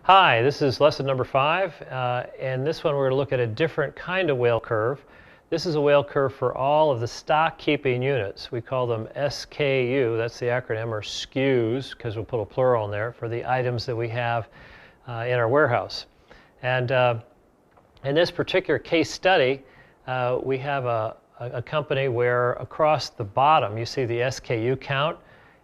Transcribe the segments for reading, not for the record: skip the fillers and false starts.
Hi, this is lesson number 5, and this one we're going to look at a different kind of whale curve. This is a whale curve for all of the stock keeping units. We call them SKU, that's the acronym, or SKUs, because we'll put a plural in there, for the items that we have in our warehouse. And in this particular case study, we have a company where across the bottom you see the SKU count,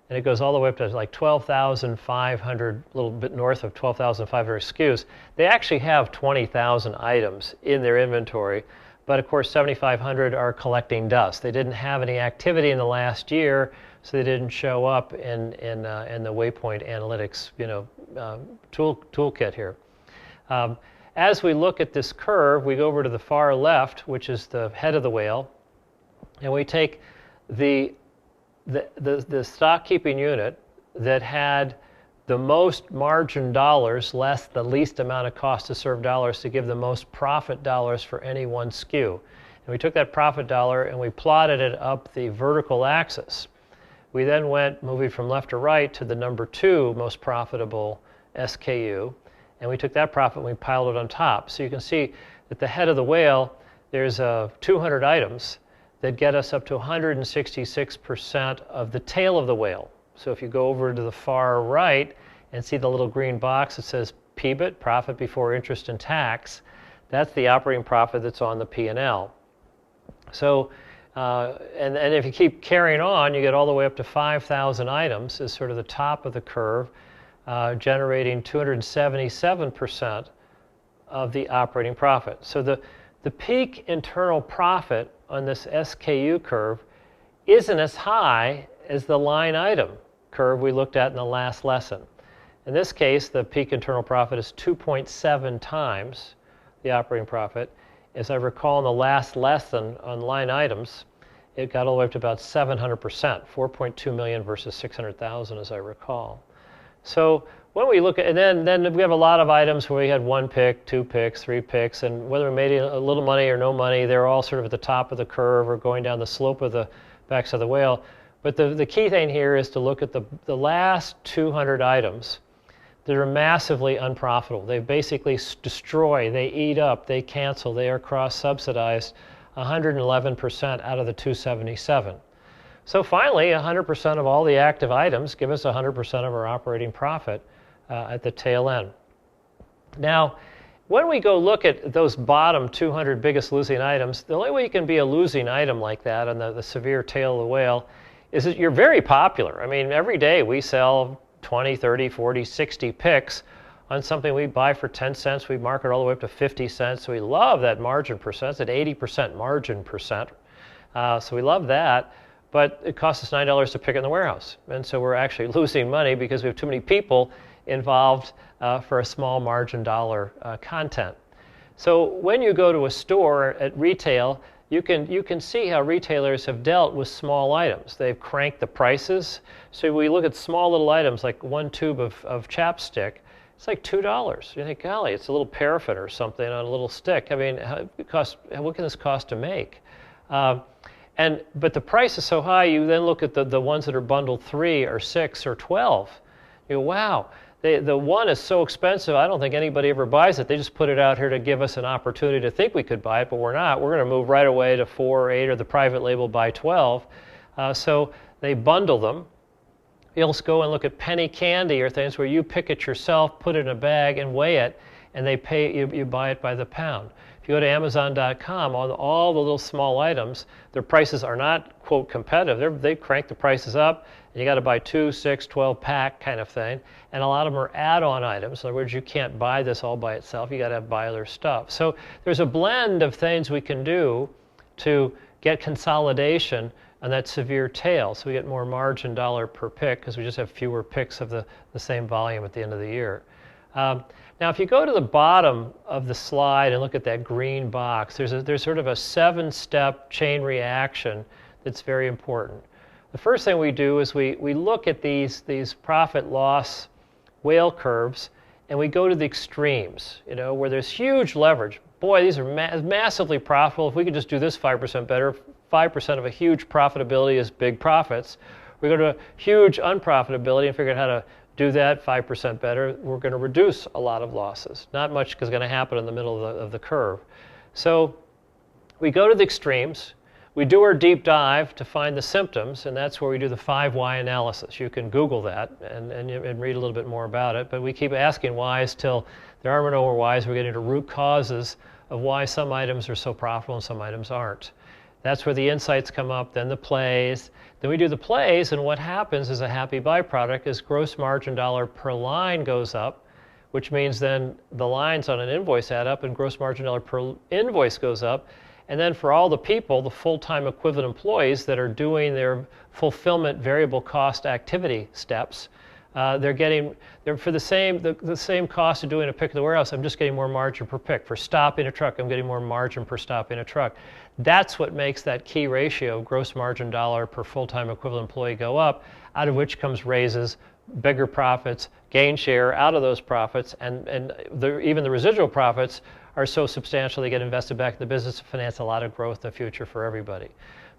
and it goes all the way up to like 12,500, a little bit north of 12,500 SKUs. They actually have 20,000 items in their inventory, but of course 7,500 are collecting dust. They didn't have any activity in the last year, so they didn't show up in the WayPoint analytics toolkit here. As we look at this curve, we go over to the far left, which is the head of the whale, and we take the stock keeping unit that had the most margin dollars less the least amount of cost to serve dollars to give the most profit dollars for any one SKU. And we took that profit dollar and we plotted it up the vertical axis. We then went, moving from left to right, to the number 2 most profitable SKU, and we took that profit and we piled it on top. So you can see at the head of the whale there's 200 items that get us up to 166% of the tail of the whale. So if you go over to the far right and see the little green box that says PBIT, profit before interest and tax, that's the operating profit that's on the P&L. So, and if you keep carrying on, you get all the way up to 5,000 items is sort of the top of the curve, generating 277% of the operating profit. So the peak internal profit on this SKU curve isn't as high as the line item curve we looked at in the last lesson. In this case, the peak internal profit is 2.7 times the operating profit. As I recall in the last lesson on line items, it got all the way up to about 700%, 4.2 million versus 600,000 as I recall. So when we look at, and then we have a lot of items where we had 1 pick, 2 picks, 3 picks, and whether we made a little money or no money, they're all sort of at the top of the curve or going down the slope of the backs of the whale. But the key thing here is to look at the last 200 items that are massively unprofitable. They basically destroy, they eat up, they cancel, they are cross-subsidized 111% out of the 277. So finally, 100% of all the active items give us 100% of our operating profit at the tail end. Now, when we go look at those bottom 200 biggest losing items, the only way you can be a losing item like that on the severe tail of the whale is that you're very popular. I mean, every day we sell 20, 30, 40, 60 picks on something we buy for 10 cents. We market all the way up to 50 cents. So we love that margin percent, that 80% margin percent. So we love that. But it costs us $9 to pick it in the warehouse. And so we're actually losing money because we have too many people involved for a small margin dollar content. So when you go to a store at retail, you can see how retailers have dealt with small items. They've cranked the prices. So we look at small little items like 1 tube of chapstick, it's like $2. You think, golly, it's a little paraffin or something on a little stick. I mean, what can this cost to make? But the price is so high, you then look at the ones that are bundled 3 or 6 or 12. You go, wow, the one is so expensive, I don't think anybody ever buys it. They just put it out here to give us an opportunity to think we could buy it, but we're not. We're going to move right away to 4 or 8 or the private label buy 12. So they bundle them. You'll go and look at penny candy or things where you pick it yourself, put it in a bag and weigh it, and they pay you buy it by the pound. If you go to Amazon.com, all the little small items, their prices are not, quote, competitive. They crank the prices up, and you got to buy 2, 6, 12 pack kind of thing. And a lot of them are add-on items. In other words, you can't buy this all by itself. You got to buy other stuff. So there's a blend of things we can do to get consolidation on that severe tail. So we get more margin dollar per pick because we just have fewer picks of the same volume at the end of the year. Now, if you go to the bottom of the slide and look at that green box, there's sort of a 7-step chain reaction that's very important. The first thing we do is we look at these profit-loss whale curves, and we go to the extremes, where there's huge leverage. Boy, these are massively profitable. If we could just do this 5% better, 5% of a huge profitability is big profits. We go to a huge unprofitability and figure out how to do that 5% better, we're going to reduce a lot of losses. Not much is going to happen in the middle of the curve. So we go to the extremes. We do our deep dive to find the symptoms, and that's where we do the 5 why analysis. You can Google that and read a little bit more about it, but we keep asking whys till there are no more whys. We're getting to root causes of why some items are so profitable and some items aren't. That's where the insights come up, then the plays. Then we do the plays, and what happens is a happy byproduct is gross margin dollar per line goes up, which means then the lines on an invoice add up and gross margin dollar per invoice goes up. And then for all the people, the full-time equivalent employees that are doing their fulfillment variable cost activity steps, they're for the same cost of doing a pick at the warehouse, I'm just getting more margin per pick. For stopping a truck, I'm getting more margin per stopping a truck. That's what makes that key ratio, gross margin dollar per full-time equivalent employee, go up, out of which comes raises, bigger profits, gain share out of those profits, and even the residual profits are so substantial they get invested back in the business to finance a lot of growth in the future for everybody.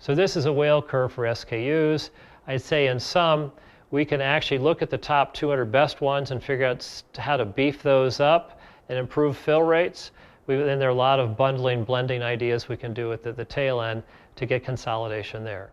So this is a whale curve for SKUs. I'd say in some, we can actually look at the top 200 best ones and figure out how to beef those up and improve fill rates. Then there are a lot of bundling, blending ideas we can do at the tail end to get consolidation there.